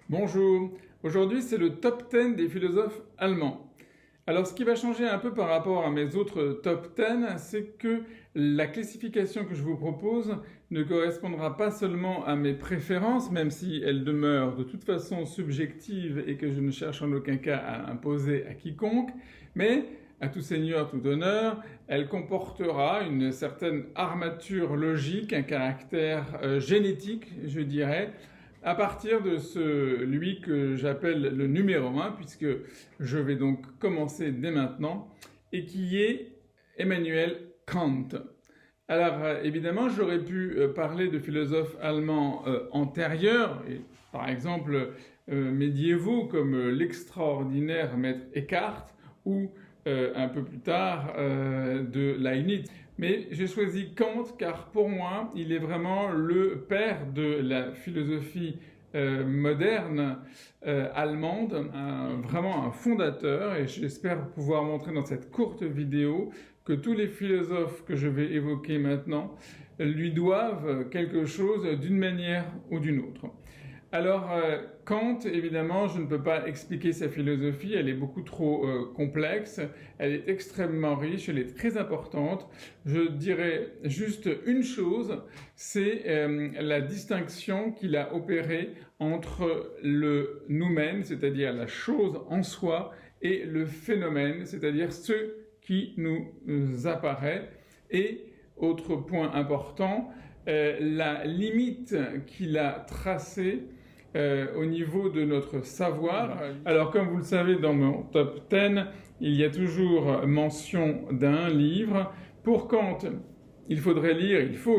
Bonjour, aujourd'hui c'est le top 10 des philosophes allemands. Alors ce qui va changer un peu par rapport à mes autres top 10, c'est que la classification que je vous propose ne correspondra pas seulement à mes préférences, même si elles demeurent de toute façon subjectives et que je ne cherche en aucun cas à imposer à quiconque, mais à tout seigneur, tout honneur, elle comportera une certaine armature logique, un caractère génétique, je dirais, à partir de celui que j'appelle le numéro 1, puisque je vais donc commencer dès maintenant, et qui est Emmanuel Kant. Alors évidemment, j'aurais pu parler de philosophes allemands antérieurs, et, par exemple médiévaux comme l'extraordinaire maître Eckhart, ou un peu plus tard de Leibniz. Mais j'ai choisi Kant car pour moi, il est vraiment le père de la philosophie moderne allemande, vraiment un fondateur, et j'espère pouvoir montrer dans cette courte vidéo que tous les philosophes que je vais évoquer maintenant lui doivent quelque chose d'une manière ou d'une autre. Alors, Kant, évidemment, je ne peux pas expliquer sa philosophie, elle est beaucoup trop complexe, elle est extrêmement riche, elle est très importante. Je dirais juste une chose, c'est la distinction qu'il a opérée entre le noumen, c'est-à-dire la chose en soi, et le phénomène, c'est-à-dire ce qui nous apparaît. Et, autre point important, la limite qu'il a tracée au niveau de notre savoir. Alors comme vous le savez, dans mon top 10, il y a toujours mention d'un livre. Pour Kant, il faut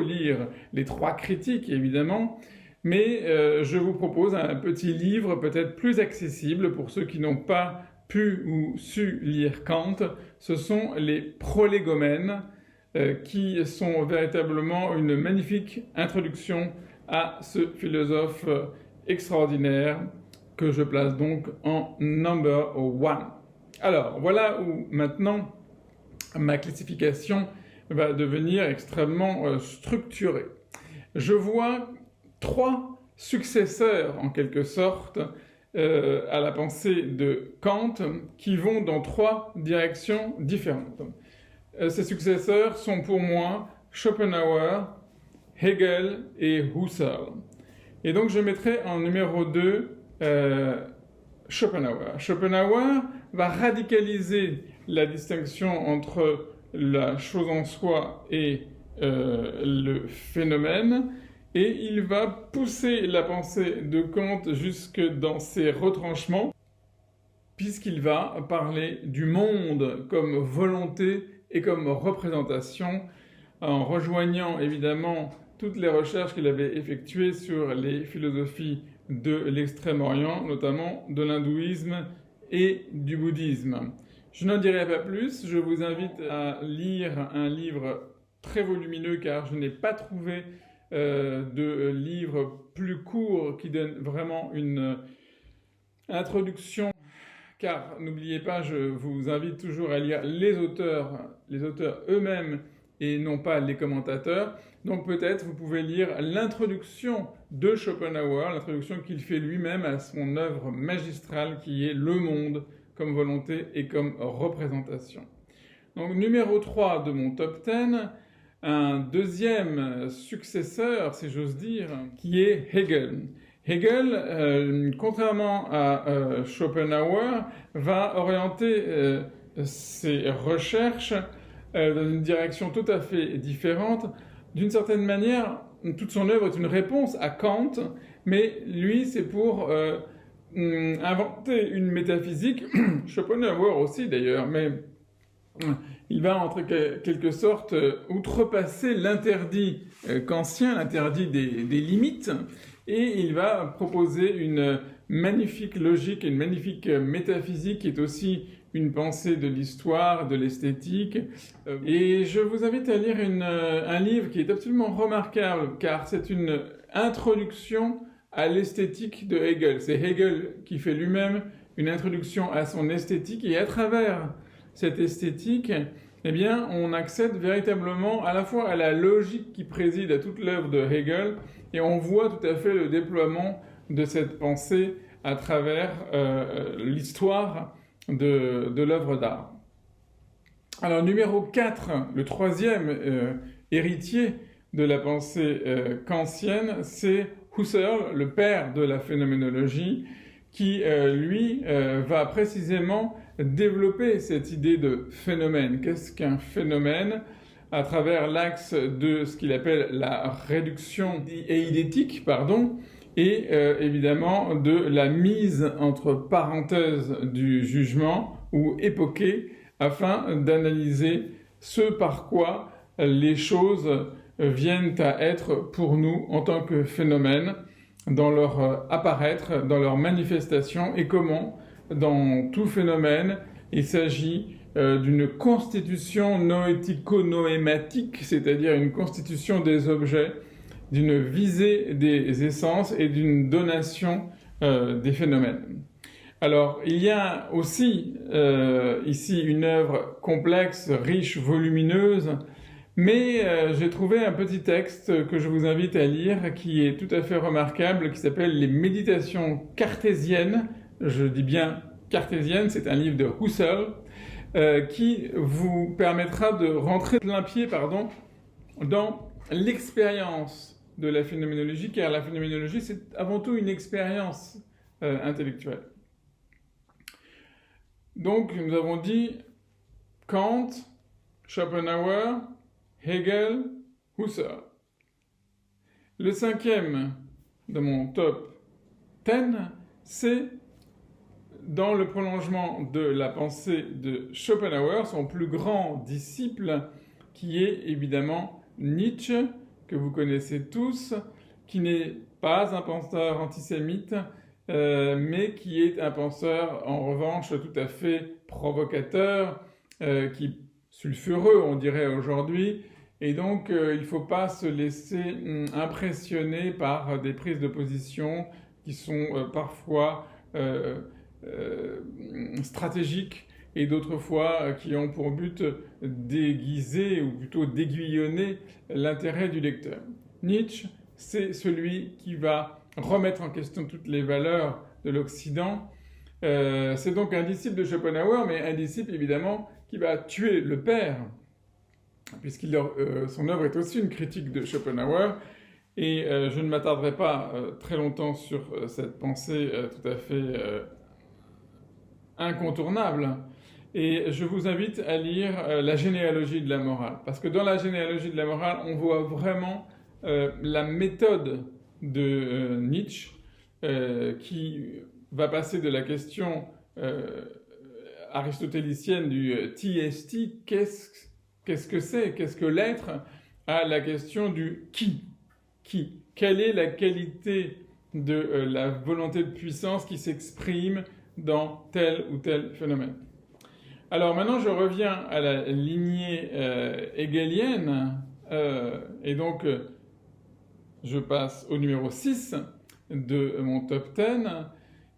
lire les 3 critiques évidemment, mais je vous propose un petit livre peut-être plus accessible pour ceux qui n'ont pas pu ou su lire Kant. Ce sont les Prolégomènes, qui sont véritablement une magnifique introduction à ce philosophe extraordinaire que je place donc en number 1. Alors, voilà où maintenant ma classification va devenir extrêmement structurée. Je vois 3 successeurs, en quelque sorte, à la pensée de Kant, qui vont dans 3 directions différentes. Ces successeurs sont pour moi Schopenhauer, Hegel et Husserl. Et donc je mettrai en numéro 2 Schopenhauer. Schopenhauer va radicaliser la distinction entre la chose en soi et le phénomène, et il va pousser la pensée de Kant jusque dans ses retranchements, puisqu'il va parler du monde comme volonté et comme représentation, en rejoignant évidemment toutes les recherches qu'il avait effectuées sur les philosophies de l'Extrême-Orient, notamment de l'hindouisme et du bouddhisme. Je n'en dirai pas plus, je vous invite à lire un livre très volumineux car je n'ai pas trouvé de livre plus court qui donne vraiment une introduction. Car n'oubliez pas, je vous invite toujours à lire les auteurs eux-mêmes et non pas les commentateurs. Donc peut-être vous pouvez lire l'introduction de Schopenhauer, l'introduction qu'il fait lui-même à son œuvre magistrale qui est Le Monde comme volonté et comme représentation. Donc numéro 3 de mon top 10, un deuxième successeur, si j'ose dire, qui est Hegel. Hegel, contrairement à Schopenhauer, va orienter ses recherches dans une direction tout à fait différente. D'une certaine manière, toute son œuvre est une réponse à Kant, mais lui, c'est pour inventer une métaphysique, Schopenhauer aussi d'ailleurs, mais il va en quelque sorte outrepasser l'interdit kantien, l'interdit des limites, et il va proposer une magnifique logique et une magnifique métaphysique qui est aussi une pensée de l'histoire, de l'esthétique. Et je vous invite à lire un livre qui est absolument remarquable, car c'est une introduction à l'esthétique de Hegel. C'est Hegel qui fait lui-même une introduction à son esthétique, et à travers cette esthétique, eh bien, on accède véritablement à la fois à la logique qui préside à toute l'œuvre de Hegel, et on voit tout à fait le déploiement de cette pensée à travers l'histoire de l'œuvre d'art. Alors numéro 4, le troisième héritier de la pensée kantienne, c'est Husserl, le père de la phénoménologie, qui lui va précisément développer cette idée de phénomène. Qu'est-ce qu'un phénomène? À travers l'axe de ce qu'il appelle la réduction eidétique, et évidemment de la mise entre parenthèses du jugement ou époquée, afin d'analyser ce par quoi les choses viennent à être pour nous en tant que phénomènes, dans leur apparaître, dans leur manifestation, et comment, dans tout phénomène, il s'agit d'une constitution noético-noématique, c'est-à-dire une constitution des objets, d'une visée des essences et d'une donation des phénomènes. Alors, il y a aussi ici une œuvre complexe, riche, volumineuse, mais j'ai trouvé un petit texte que je vous invite à lire qui est tout à fait remarquable, qui s'appelle « Les méditations cartésiennes ». Je dis bien cartésiennes, c'est un livre de Husserl, qui vous permettra de rentrer plein pied dans l'expérience de la phénoménologie, car la phénoménologie, c'est avant tout une expérience intellectuelle. Donc, nous avons dit Kant, Schopenhauer, Hegel, Husserl. Le cinquième de mon top 10, c'est dans le prolongement de la pensée de Schopenhauer, son plus grand disciple, qui est évidemment Nietzsche, que vous connaissez tous, qui n'est pas un penseur antisémite, mais qui est un penseur en revanche tout à fait provocateur, sulfureux on dirait aujourd'hui, et donc il ne faut pas se laisser impressionner par des prises de position qui sont parfois stratégiques et d'autres fois qui ont pour but d'aiguiser ou plutôt d'aiguillonner l'intérêt du lecteur. Nietzsche, c'est celui qui va remettre en question toutes les valeurs de l'Occident. C'est donc un disciple de Schopenhauer, mais un disciple évidemment qui va tuer le père, puisque son œuvre est aussi une critique de Schopenhauer, et je ne m'attarderai pas très longtemps sur cette pensée tout à fait incontournable. Et je vous invite à lire la généalogie de la morale, parce que dans la généalogie de la morale, on voit vraiment la méthode de Nietzsche, qui va passer de la question aristotélicienne du TST, qu'est-ce que c'est, qu'est-ce que l'être, à la question du qui. Quelle est la qualité de la volonté de puissance qui s'exprime dans tel ou tel phénomène. Alors maintenant, je reviens à la lignée hegelienne, et donc je passe au numéro 6 de mon top 10,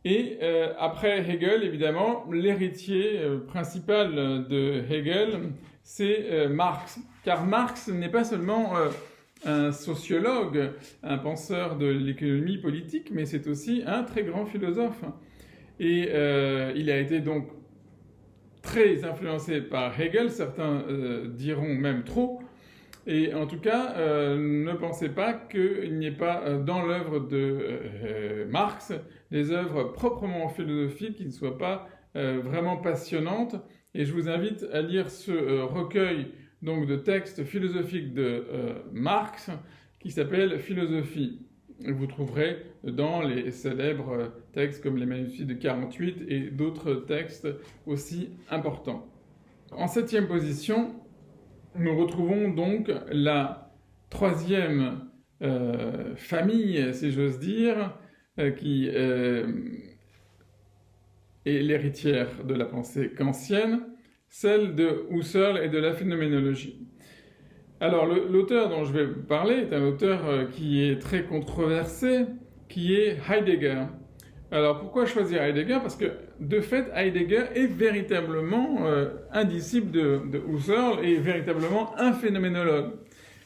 et après Hegel, évidemment, l'héritier principal de Hegel, c'est Marx. Car Marx n'est pas seulement un sociologue, un penseur de l'économie politique, mais c'est aussi un très grand philosophe. Et il a été donc très influencé par Hegel, certains diront même trop, et en tout cas, ne pensez pas qu'il n'y ait pas dans l'œuvre de Marx des œuvres proprement philosophiques qui ne soient pas vraiment passionnantes, et je vous invite à lire ce recueil donc, de textes philosophiques de Marx qui s'appelle « Philosophie ». Vous trouverez dans les célèbres textes comme les manuscrits de 48 et d'autres textes aussi importants. En 7e position, nous retrouvons donc la troisième famille, si j'ose dire, qui est l'héritière de la pensée kantienne, celle de Husserl et de la phénoménologie. Alors, l'auteur dont je vais vous parler est un auteur qui est très controversé, qui est Heidegger. Alors, pourquoi choisir Heidegger? Parce que, de fait, Heidegger est véritablement un disciple de Husserl et véritablement un phénoménologue.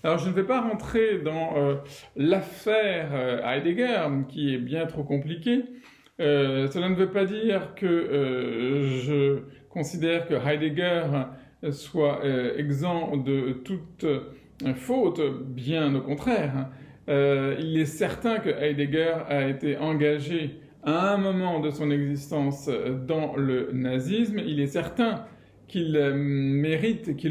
Alors, je ne vais pas rentrer dans l'affaire Heidegger, qui est bien trop compliquée, Cela ne veut pas dire que je considère que Heidegger soit exempt de toute faute, bien au contraire. Il est certain que Heidegger a été engagé à un moment de son existence dans le nazisme. Il est certain qu'il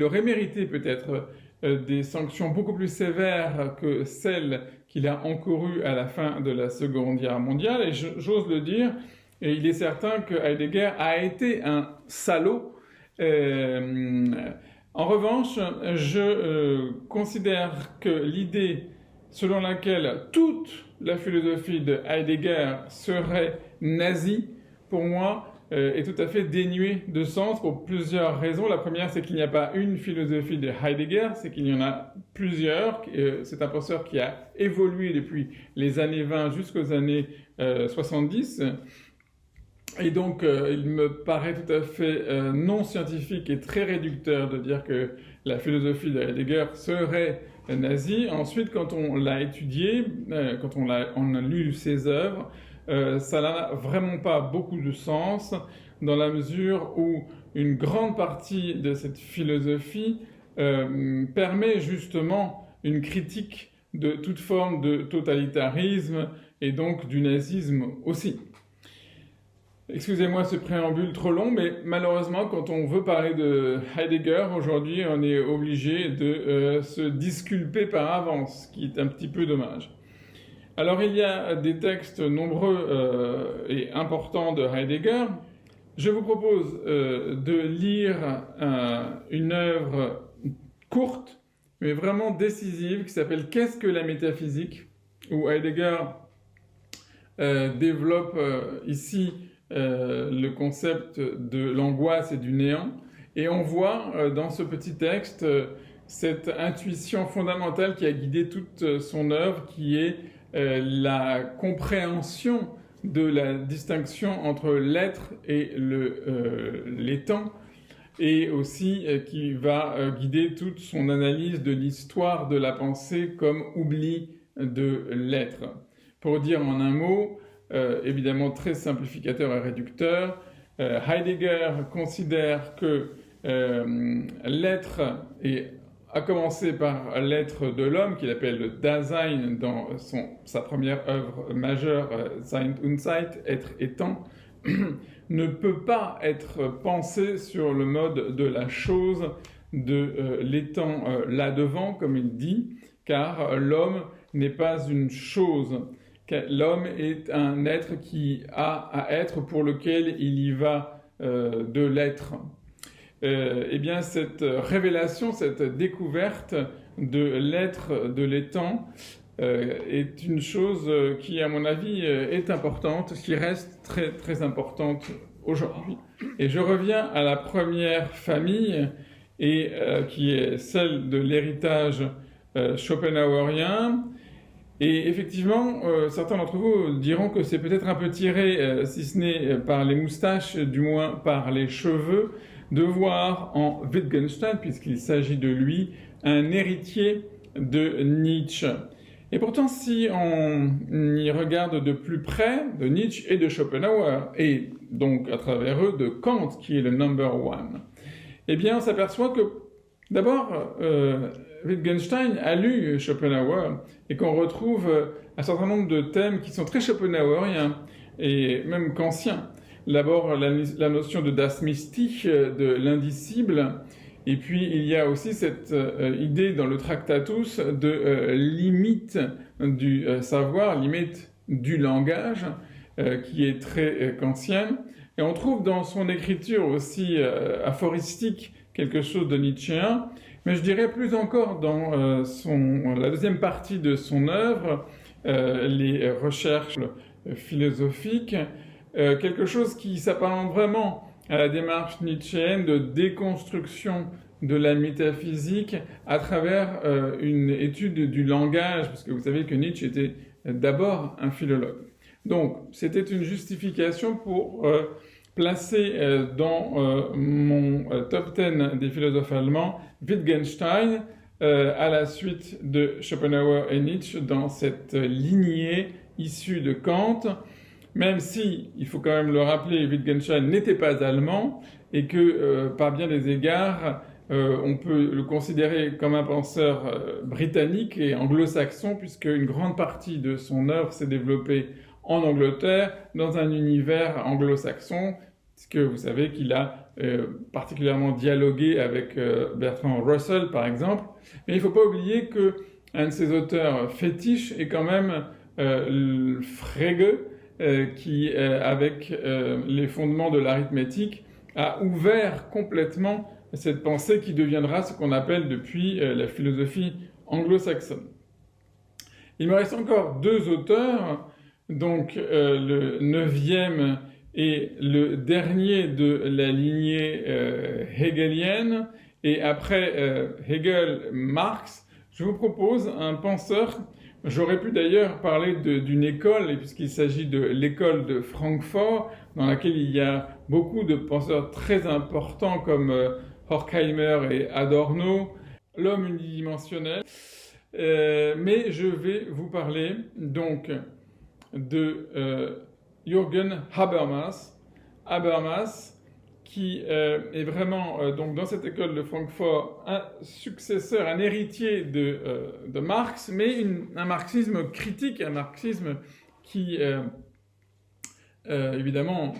aurait mérité peut-être des sanctions beaucoup plus sévères que celles qu'il a encourues à la fin de la Seconde Guerre mondiale. Et j'ose le dire, et il est certain que Heidegger a été un salaud. En revanche, je considère que l'idée selon laquelle toute la philosophie de Heidegger serait nazie, pour moi, est tout à fait dénuée de sens pour plusieurs raisons. La première, c'est qu'il n'y a pas une philosophie de Heidegger, c'est qu'il y en a plusieurs. C'est un penseur qui a évolué depuis les années 20 jusqu'aux années 70. Et donc, il me paraît tout à fait non scientifique et très réducteur de dire que la philosophie de Heidegger serait nazie. Ensuite, quand on l'a étudié, quand on a lu ses œuvres, ça n'a vraiment pas beaucoup de sens dans la mesure où une grande partie de cette philosophie permet justement une critique de toute forme de totalitarisme et donc du nazisme aussi. Excusez-moi ce préambule trop long, mais malheureusement, quand on veut parler de Heidegger, aujourd'hui, on est obligé de se disculper par avance, ce qui est un petit peu dommage. Alors, il y a des textes nombreux et importants de Heidegger. Je vous propose de lire une œuvre courte, mais vraiment décisive, qui s'appelle « Qu'est-ce que la métaphysique ?», où Heidegger développe ici le concept de l'angoisse et du néant. Et on voit dans ce petit texte cette intuition fondamentale qui a guidé toute son œuvre, qui est la compréhension de la distinction entre l'être et l'étant, et aussi qui va guider toute son analyse de l'histoire de la pensée comme oubli de l'être. Pour dire en un mot, évidemment très simplificateur et réducteur, Heidegger considère que l'être, et à commencer par l'être de l'homme, qu'il appelle le Dasein dans sa première œuvre majeure, Sein und Zeit, être étant, ne peut pas être pensé sur le mode de la chose, de l'étant là-devant, comme il dit, car l'homme n'est pas une chose. L'homme est un être qui a à être, pour lequel il y va de l'être. Eh bien, cette révélation, cette découverte de l'être, de l'étant, est une chose qui, à mon avis, est importante, qui reste très, très importante aujourd'hui. Et je reviens à la première famille, et qui est celle de l'héritage schopenhauerien. Et effectivement, certains d'entre vous diront que c'est peut-être un peu tiré, si ce n'est par les moustaches, du moins par les cheveux, de voir en Wittgenstein, puisqu'il s'agit de lui, un héritier de Nietzsche. Et pourtant, si on y regarde de plus près, de Nietzsche et de Schopenhauer, et donc à travers eux de Kant, qui est le number one, eh bien on s'aperçoit que d'abord, Wittgenstein a lu Schopenhauer et qu'on retrouve un certain nombre de thèmes qui sont très schopenhaueriens et même kantiens. D'abord, la notion de das Mystique, de l'indicible, et puis il y a aussi cette idée dans le Tractatus de limite du savoir, limite du langage, qui est très kantienne. Et on trouve dans son écriture aussi aphoristique quelque chose de nietzschéen, mais je dirais plus encore dans la deuxième partie de son œuvre, les recherches philosophiques, quelque chose qui s'apparente vraiment à la démarche nietzschéenne de déconstruction de la métaphysique à travers une étude du langage, parce que vous savez que Nietzsche était d'abord un philologue. Donc, c'était une justification pour placer dans mon top 10 des philosophes allemands Wittgenstein à la suite de Schopenhauer et Nietzsche dans cette lignée issue de Kant. même si, il faut quand même le rappeler, Wittgenstein n'était pas allemand et que, par bien des égards, on peut le considérer comme un penseur britannique et anglo-saxon, puisque une grande partie de son œuvre s'est développée en Angleterre, dans un univers anglo-saxon, puisque vous savez qu'il a particulièrement dialogué avec Bertrand Russell, par exemple. Mais il ne faut pas oublier qu'un de ses auteurs fétiches est quand même Frege, qui, avec les fondements de l'arithmétique, a ouvert complètement cette pensée qui deviendra ce qu'on appelle depuis la philosophie anglo-saxonne. Il me reste encore deux auteurs, donc le 9e et le dernier de la lignée hegelienne, et après Hegel, Marx. Je vous propose un penseur, j'aurais pu d'ailleurs parler d'une école, puisqu'il s'agit de l'école de Francfort, dans laquelle il y a beaucoup de penseurs très importants comme Horkheimer et Adorno, l'homme unidimensionnel. Mais je vais vous parler donc de Jürgen Habermas. Habermas, qui est vraiment donc dans cette école de Francfort un successeur, un héritier de Marx, mais un marxisme critique, un marxisme qui évidemment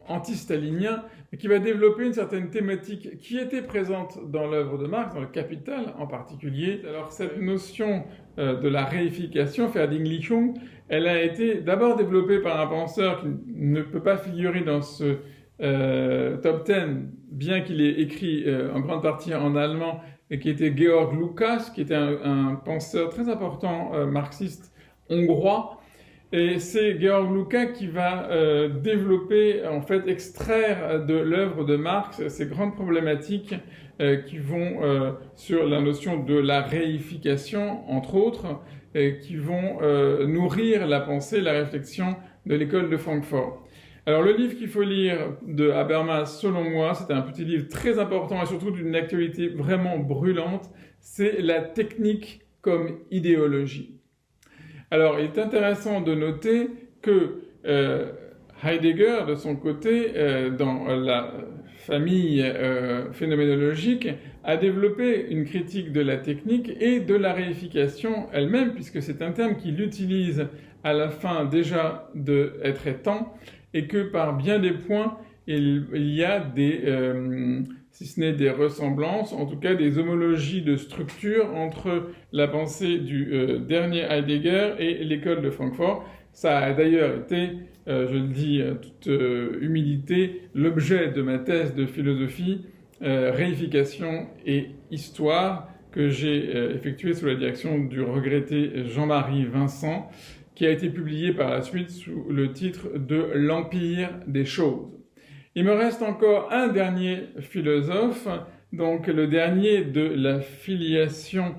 anti-stalinien, et qui va développer une certaine thématique qui était présente dans l'œuvre de Marx, dans le Capital en particulier. Alors cette notion de la réification, Verdichtung, elle a été d'abord développée par un penseur qui ne peut pas figurer dans ce top 10, bien qu'il ait écrit en grande partie en allemand, et qui était Georg Lukács, qui était un penseur très important marxiste hongrois. Et c'est Georg Lukács qui va développer, en fait, extraire de l'œuvre de Marx ces grandes problématiques qui vont sur la notion de la réification, entre autres, qui vont nourrir la pensée, la réflexion de l'école de Francfort. Alors le livre qu'il faut lire de Habermas, selon moi, c'est un petit livre très important et surtout d'une actualité vraiment brûlante, c'est La technique comme idéologie. Alors, il est intéressant de noter que Heidegger, de son côté, dans la famille phénoménologique, a développé une critique de la technique et de la réification elle-même, puisque c'est un terme qu'il utilise à la fin déjà de Être et temps, et que par bien des points, il y a des... si ce n'est des ressemblances, en tout cas des homologies de structure entre la pensée du dernier Heidegger et l'école de Francfort. Ça a d'ailleurs été, je le dis en toute humilité, l'objet de ma thèse de philosophie, réification et histoire, que j'ai effectuée sous la direction du regretté Jean-Marie Vincent, qui a été publiée par la suite sous le titre de L'Empire des choses. Il me reste encore un dernier philosophe, donc le dernier de la filiation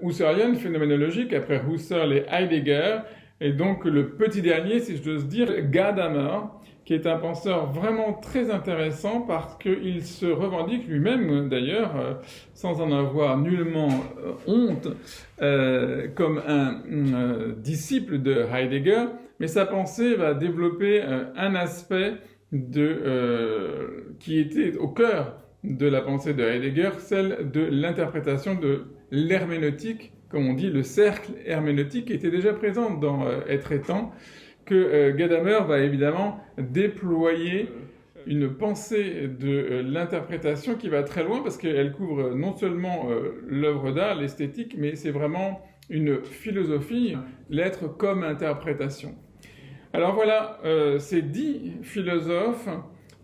husserlienne, phénoménologique, après Husserl et Heidegger, et donc le petit dernier, si je j'ose dire, Gadamer, qui est un penseur vraiment très intéressant parce qu'il se revendique lui-même, d'ailleurs, sans en avoir nullement honte, comme un disciple de Heidegger, mais sa pensée va développer un aspect qui était au cœur de la pensée de Heidegger, celle de l'interprétation de l'herméneutique, comme on dit, le cercle herméneutique, qui était déjà présent dans Être et temps, que Gadamer va évidemment déployer une pensée de l'interprétation qui va très loin, parce qu'elle couvre non seulement l'œuvre d'art, l'esthétique, mais c'est vraiment une philosophie, l'être comme interprétation. Alors voilà, ces 10 philosophes,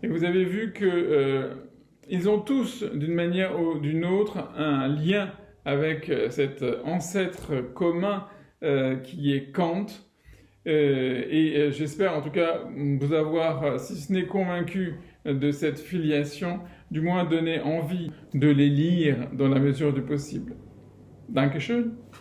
et vous avez vu qu'ils ont tous, d'une manière ou d'une autre, un lien avec cet ancêtre commun qui est Kant. Et j'espère en tout cas vous avoir, si ce n'est convaincu de cette filiation, du moins donné envie de les lire dans la mesure du possible. Dankeschön.